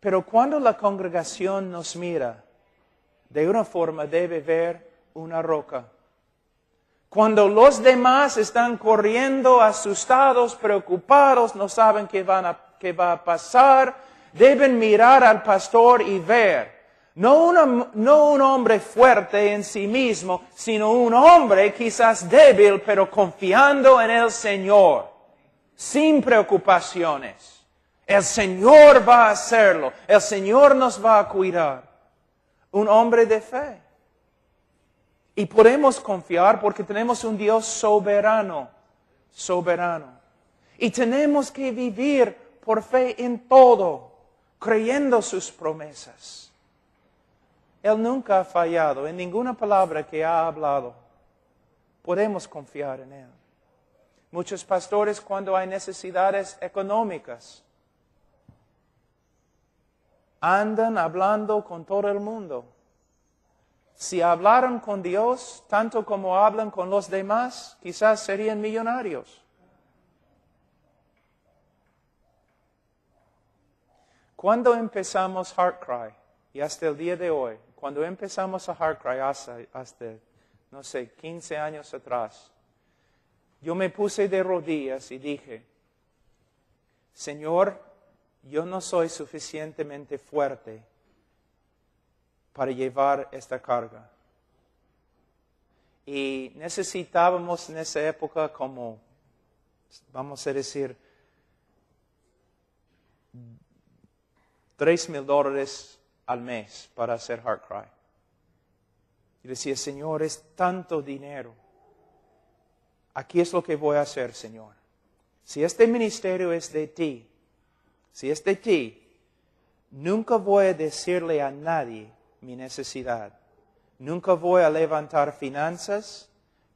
Pero cuando la congregación nos mira, de una forma debe ver una roca. Cuando los demás están corriendo, asustados, preocupados, no saben qué va a pasar, deben mirar al pastor y ver. No un hombre fuerte en sí mismo, sino un hombre quizás débil, pero confiando en el Señor, sin preocupaciones. El Señor va a hacerlo, el Señor nos va a cuidar. Un hombre de fe. Y podemos confiar porque tenemos un Dios soberano. Y tenemos que vivir por fe en todo, creyendo sus promesas. Él nunca ha fallado en ninguna palabra que ha hablado. Podemos confiar en Él. Muchos pastores, cuando hay necesidades económicas, andan hablando con todo el mundo. Si hablaran con Dios tanto como hablan con los demás, quizás serían millonarios. Cuando empezamos HeartCry, y hasta el día de hoy, cuando empezamos a HeartCry hasta, no sé, 15 años atrás, yo me puse de rodillas y dije, Señor, yo no soy suficientemente fuerte para llevar esta carga. Y necesitábamos en esa época como, vamos a decir, $3,000 al mes para hacer HeartCry. Y decía, Señor, es tanto dinero. Aquí es lo que voy a hacer, Señor. Si este ministerio es de ti, si es de ti, nunca voy a decirle a nadie mi necesidad. Nunca voy a levantar finanzas.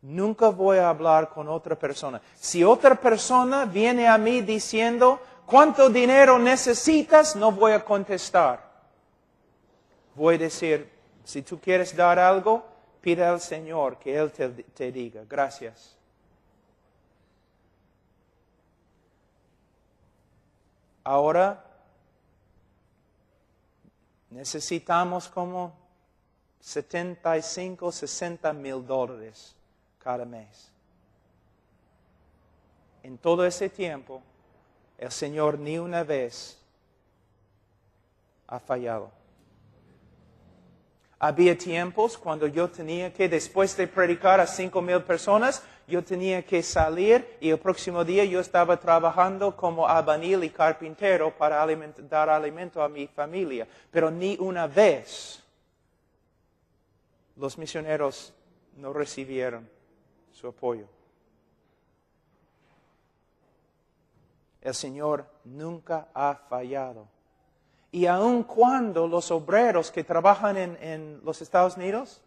Nunca voy a hablar con otra persona. Si otra persona viene a mí diciendo, ¿cuánto dinero necesitas? No voy a contestar. Voy a decir, si tú quieres dar algo, pide al Señor que Él te diga. Gracias. Ahora necesitamos como 75, 60 mil dólares cada mes. En todo ese tiempo, el Señor ni una vez ha fallado. Había tiempos cuando yo tenía que, después de predicar a 5,000 personas, yo tenía que salir y el próximo día yo estaba trabajando como albañil y carpintero para dar alimento a mi familia. Pero ni una vez los misioneros no recibieron su apoyo. El Señor nunca ha fallado. Y aun cuando los obreros que trabajan en los Estados Unidos,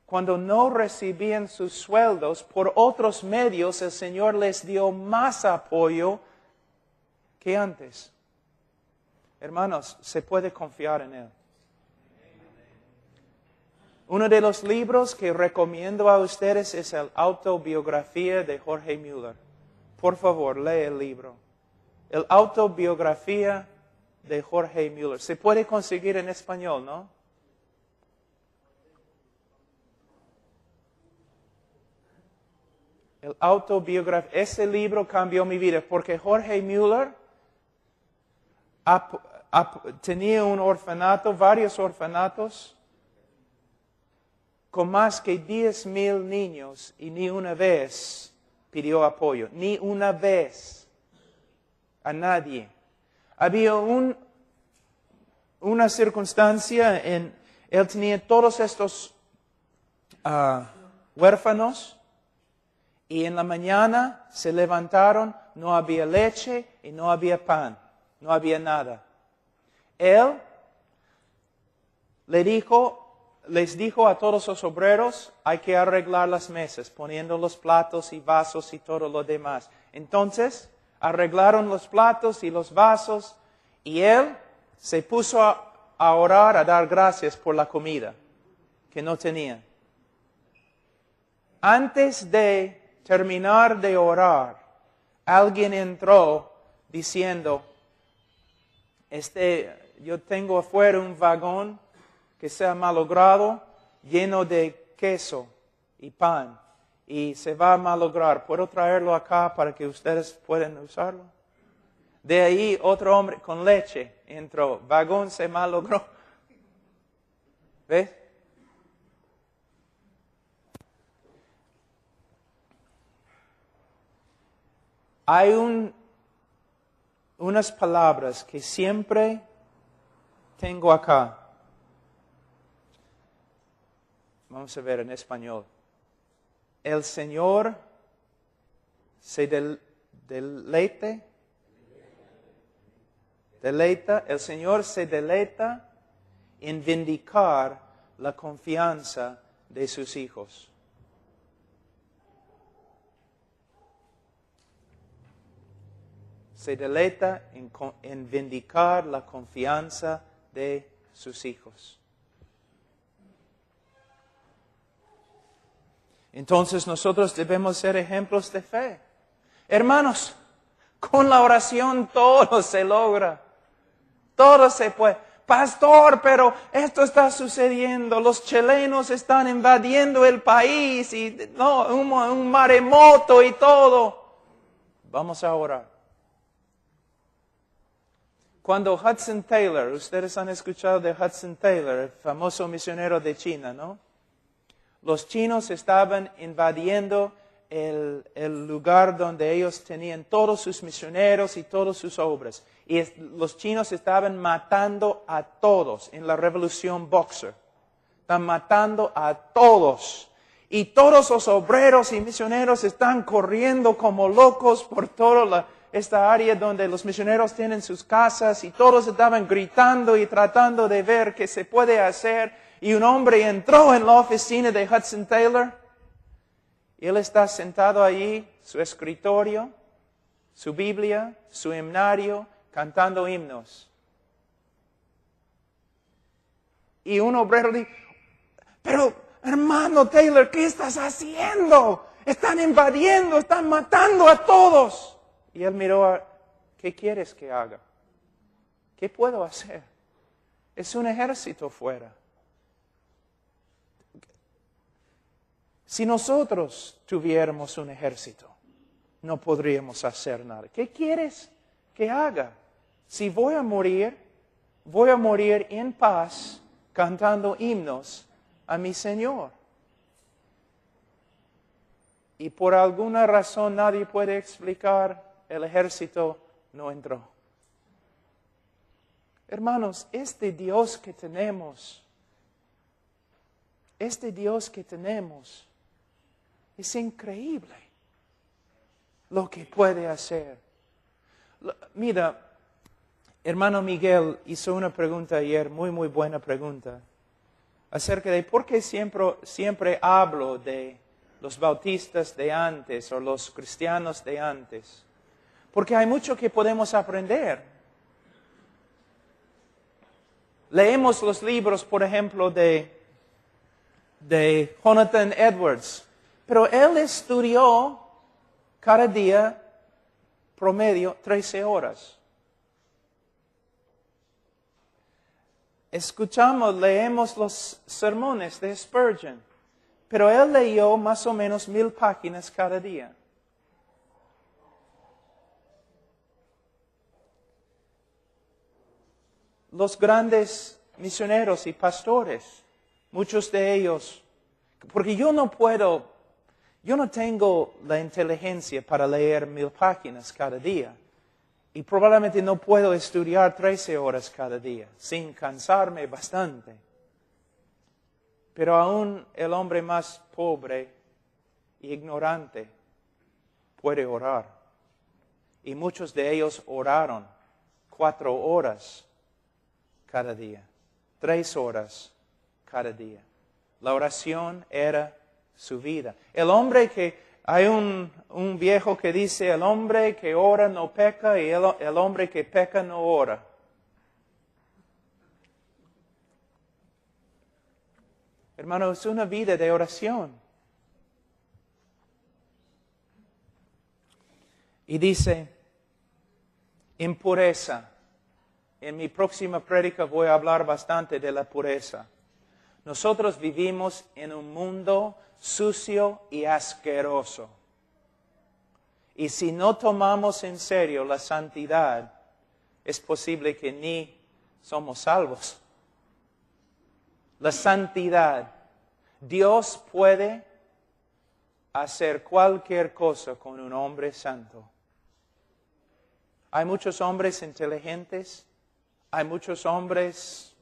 cuando no recibían sus sueldos por otros medios, el Señor les dio más apoyo que antes. Hermanos, se puede confiar en Él. Uno de los libros que recomiendo a ustedes es la autobiografía de Jorge Mueller. Por favor, lee el libro. La autobiografía de Jorge Mueller. Se puede conseguir en español, ¿no? El autobiografía. Ese libro cambió mi vida porque Jorge Mueller tenía un orfanato, varios orfanatos, con más que 10,000 niños y ni una vez pidió apoyo. Ni una vez. A nadie. Había una circunstancia él tenía todos estos huérfanos y en la mañana se levantaron, no había leche y no había pan, no había nada. Él les dijo a todos los obreros, hay que arreglar las mesas, poniendo los platos y vasos y todo lo demás. Entonces, arreglaron los platos y los vasos y él se puso a orar, a dar gracias por la comida que no tenía. Antes de terminar de orar, alguien entró diciendo, yo tengo afuera un vagón que se ha malogrado, lleno de queso y pan. Y se va a malograr. ¿Puedo traerlo acá para que ustedes puedan usarlo? De ahí otro hombre con leche entró. Vagón se malogró. ¿Ves? Hay unas palabras que siempre tengo acá. Vamos a ver en español. El Señor se deleita, el Señor se deleita en vindicar la confianza de sus hijos. Se deleita en vindicar la confianza de sus hijos. Entonces nosotros debemos ser ejemplos de fe. Hermanos, con la oración todo se logra. Todo se puede. Pastor, pero esto está sucediendo. Los chilenos están invadiendo el país y un maremoto y todo. Vamos a orar. Cuando Hudson Taylor, ustedes han escuchado de Hudson Taylor, el famoso misionero de China, ¿no? Los chinos estaban invadiendo el lugar donde ellos tenían todos sus misioneros y todas sus obras. Y los chinos estaban matando a todos en la revolución Boxer. Están matando a todos. Y todos los obreros y misioneros están corriendo como locos por toda esta área donde los misioneros tienen sus casas y todos estaban gritando y tratando de ver qué se puede hacer. Y un hombre entró en la oficina de Hudson Taylor. Y él está sentado allí, su escritorio, su Biblia, su himnario, cantando himnos. Y un obrero dijo, pero hermano Taylor, ¿qué estás haciendo? Están invadiendo, están matando a todos. Y él miró, ¿qué quieres que haga? ¿Qué puedo hacer? Es un ejército fuera. Si nosotros tuviéramos un ejército, no podríamos hacer nada. ¿Qué quieres que haga? Si voy a morir en paz, cantando himnos a mi Señor. Y por alguna razón nadie puede explicar, el ejército no entró. Hermanos, este Dios que tenemos es increíble lo que puede hacer. Mira, hermano Miguel hizo una pregunta ayer, muy buena pregunta, acerca de por qué siempre hablo de los bautistas de antes o los cristianos de antes. Porque hay mucho que podemos aprender. Leemos los libros, por ejemplo, de Jonathan Edwards, pero él estudió cada día promedio 13 horas. Leemos los sermones de Spurgeon, pero él leyó más o menos 1000 páginas cada día. Los grandes misioneros y pastores, muchos de ellos, porque yo no tengo la inteligencia para leer 1000 páginas cada día. Y probablemente no puedo estudiar 13 horas cada día, sin cansarme bastante. Pero aún el hombre más pobre e ignorante puede orar. Y muchos de ellos oraron 4 horas cada día, 3 horas cada día. La oración era su vida. Hay un viejo que dice, el hombre que ora no peca y el hombre que peca no ora. Hermano, es una vida de oración. Y dice, impureza. En mi próxima prédica voy a hablar bastante de la pureza. Nosotros vivimos en un mundo sucio y asqueroso. Y si no tomamos en serio la santidad, es posible que ni somos salvos. La santidad. Dios puede hacer cualquier cosa con un hombre santo. Hay muchos hombres inteligentes, hay muchos hombres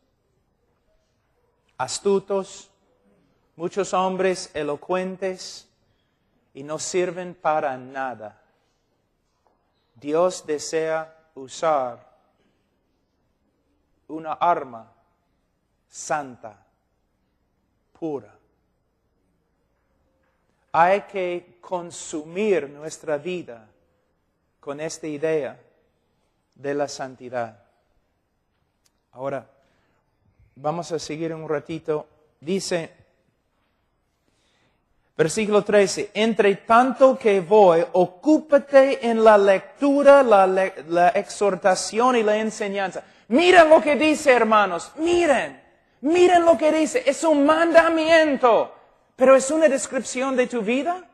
astutos, muchos hombres elocuentes y no sirven para nada. Dios desea usar una arma santa, pura. Hay que consumir nuestra vida con esta idea de la santidad. Ahora, vamos a seguir un ratito. Dice, versículo 13, entre tanto que voy, ocúpate en la lectura, la exhortación y la enseñanza. Miren lo que dice, hermanos, miren lo que dice. Es un mandamiento, pero es una descripción de tu vida.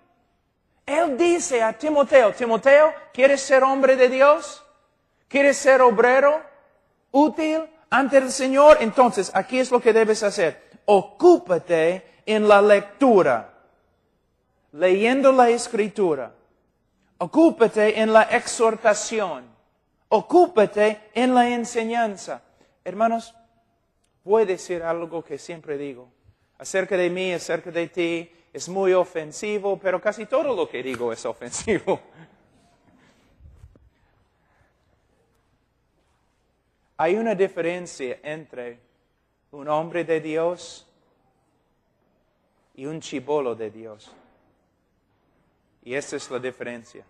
Él dice a Timoteo, Timoteo, ¿quieres ser hombre de Dios? ¿Quieres ser obrero útil ante el Señor? Entonces, aquí es lo que debes hacer. Ocúpate en la lectura, leyendo la Escritura. Ocúpate en la exhortación. Ocúpate en la enseñanza. Hermanos, voy a decir algo que siempre digo. acerca de mí, acerca de ti, es muy ofensivo, pero casi todo lo que digo es ofensivo. Hay una diferencia entre un hombre de Dios y un chibolo de Dios. Y esa es la diferencia.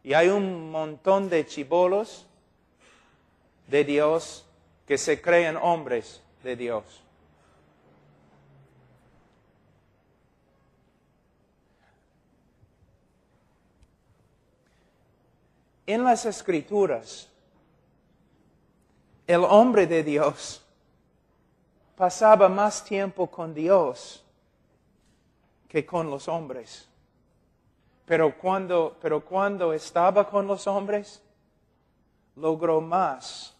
Y hay un montón de chibolos de Dios que se creen hombres de Dios. En las Escrituras, el hombre de Dios pasaba más tiempo con Dios que con los hombres. Pero cuando estaba con los hombres, logró más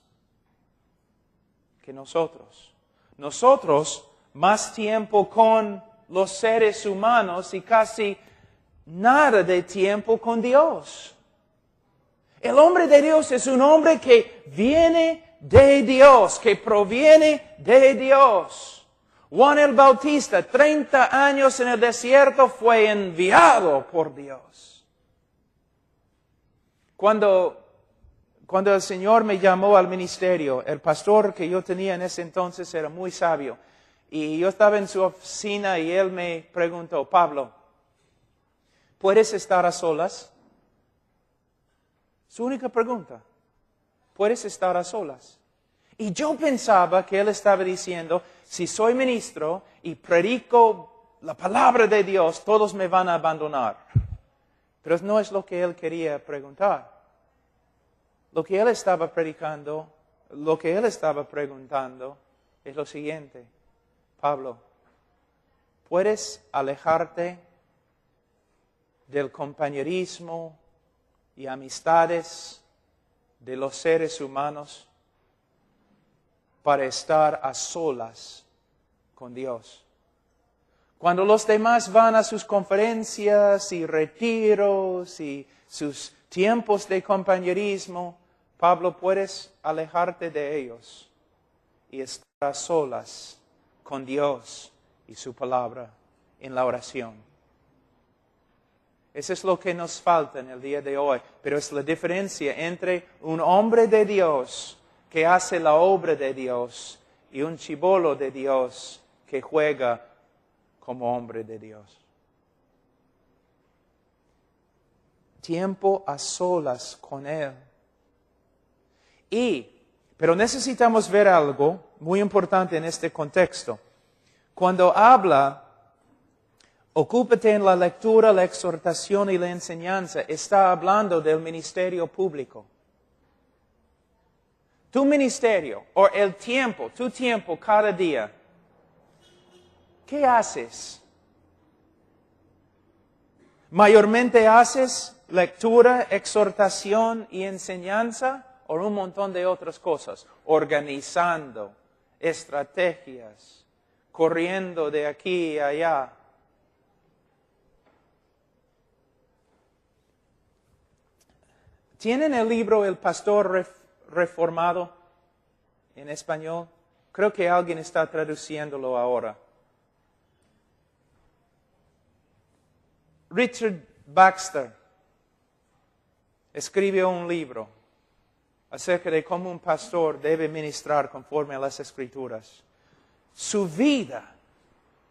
que nosotros. Nosotros, más tiempo con los seres humanos y casi nada de tiempo con Dios. El hombre de Dios es un hombre que viene de Dios, que proviene de Dios. Juan el Bautista, 30 años en el desierto, fue enviado por Dios. Cuando el Señor me llamó al ministerio, el pastor que yo tenía en ese entonces era muy sabio. Y yo estaba en su oficina y él me preguntó, Pablo, ¿puedes estar a solas? Su única pregunta, ¿puedes estar a solas? Y yo pensaba que él estaba diciendo, si soy ministro y predico la palabra de Dios, todos me van a abandonar. Pero no es lo que él quería preguntar. Lo que él estaba predicando, lo que él estaba preguntando es lo siguiente. Pablo, ¿puedes alejarte del compañerismo y amistades de los seres humanos para estar a solas con Dios? Cuando los demás van a sus conferencias y retiros y sus tiempos de compañerismo, Pablo, puedes alejarte de ellos y estar a solas con Dios y su palabra en la oración. Eso es lo que nos falta en el día de hoy. Pero es la diferencia entre un hombre de Dios que hace la obra de Dios y un chibolo de Dios que juega como hombre de Dios. Tiempo a solas con Él. Pero necesitamos ver algo muy importante en este contexto. Cuando habla, ocúpate en la lectura, la exhortación y la enseñanza, está hablando del ministerio público. Tu ministerio, o el tiempo, tu tiempo cada día, ¿qué haces? ¿Mayormente haces lectura, exhortación y enseñanza o un montón de otras cosas? Organizando estrategias, corriendo de aquí a allá. ¿Tienen el libro El Pastor Reformado en español? Creo que alguien está traduciéndolo ahora. Richard Baxter escribió un libro acerca de cómo un pastor debe ministrar conforme a las Escrituras. Su vida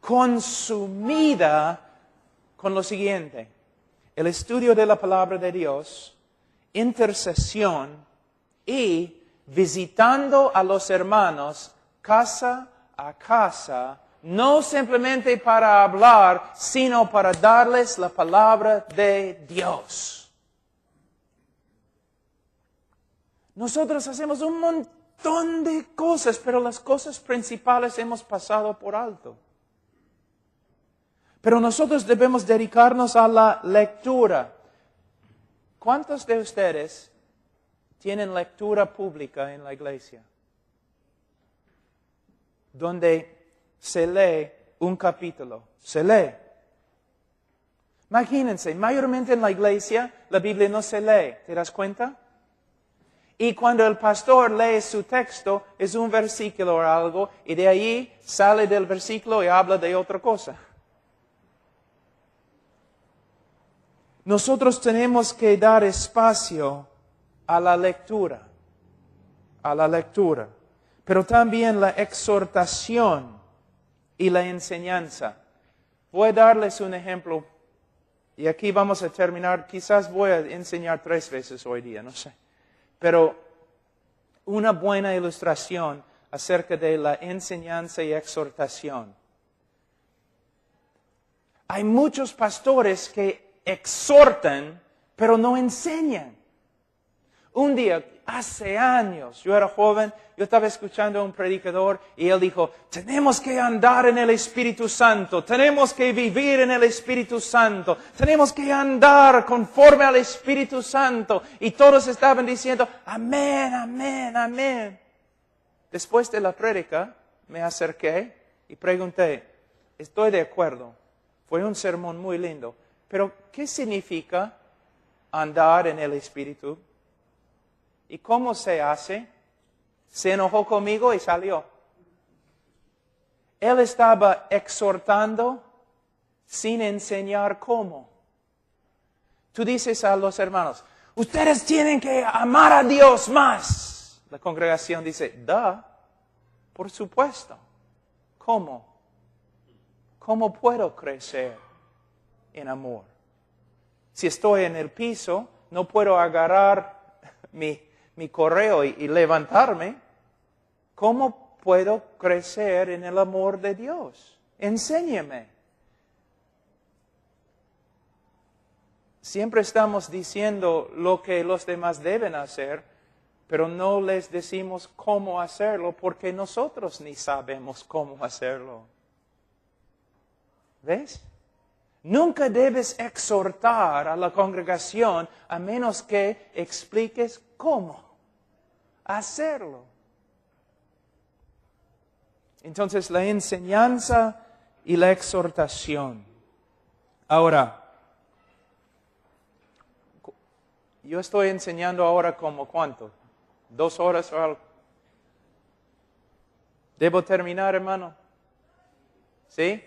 consumida con lo siguiente: el estudio de la palabra de Dios, intercesión y visitando a los hermanos casa a casa, no simplemente para hablar, sino para darles la palabra de Dios. Nosotros hacemos un montón de cosas, pero las cosas principales hemos pasado por alto. Pero nosotros debemos dedicarnos a la lectura. ¿Cuántos de ustedes tienen lectura pública en la iglesia? Donde se lee un capítulo. Se lee. Imagínense, mayormente en la iglesia la Biblia no se lee. ¿Te das cuenta? Y cuando el pastor lee su texto, es un versículo o algo, y de ahí sale del versículo y habla de otra cosa. Nosotros tenemos que dar espacio a la lectura, pero también la exhortación y la enseñanza. Voy a darles un ejemplo, y aquí vamos a terminar. Quizás voy a enseñar 3 veces hoy día, no sé. Pero una buena ilustración acerca de la enseñanza y exhortación. Hay muchos pastores que exhortan, pero no enseñan. Un día, hace años, yo era joven, yo estaba escuchando a un predicador y él dijo, tenemos que andar en el Espíritu Santo, tenemos que vivir en el Espíritu Santo, tenemos que andar conforme al Espíritu Santo. Y todos estaban diciendo, amén, amén, amén. Después de la prédica, me acerqué y pregunté, estoy de acuerdo, fue un sermón muy lindo, pero ¿qué significa andar en el Espíritu? ¿Y cómo se hace? Se enojó conmigo y salió. Él estaba exhortando sin enseñar cómo. Tú dices a los hermanos, ustedes tienen que amar a Dios más. La congregación dice, por supuesto. ¿Cómo? ¿Cómo puedo crecer en amor? Si estoy en el piso, no puedo agarrar mi correo y levantarme. ¿Cómo puedo crecer en el amor de Dios? Enséñeme. Siempre estamos diciendo lo que los demás deben hacer, pero no les decimos cómo hacerlo porque nosotros ni sabemos cómo hacerlo. ¿Ves? Nunca debes exhortar a la congregación a menos que expliques cómo hacerlo. Entonces, la enseñanza y la exhortación. Ahora, yo estoy enseñando ahora como ¿cuánto? 2 horas o algo. ¿Debo terminar, hermano? ¿Sí?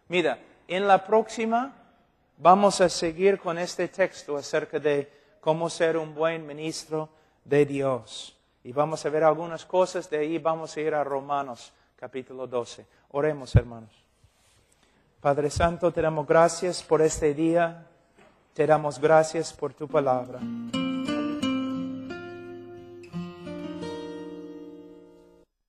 Mira, en la próxima vamos a seguir con este texto acerca de cómo ser un buen ministro de Dios. Y vamos a ver algunas cosas, de ahí vamos a ir a Romanos capítulo 12. Oremos, hermanos. Padre Santo, te damos gracias por este día, te damos gracias por tu palabra.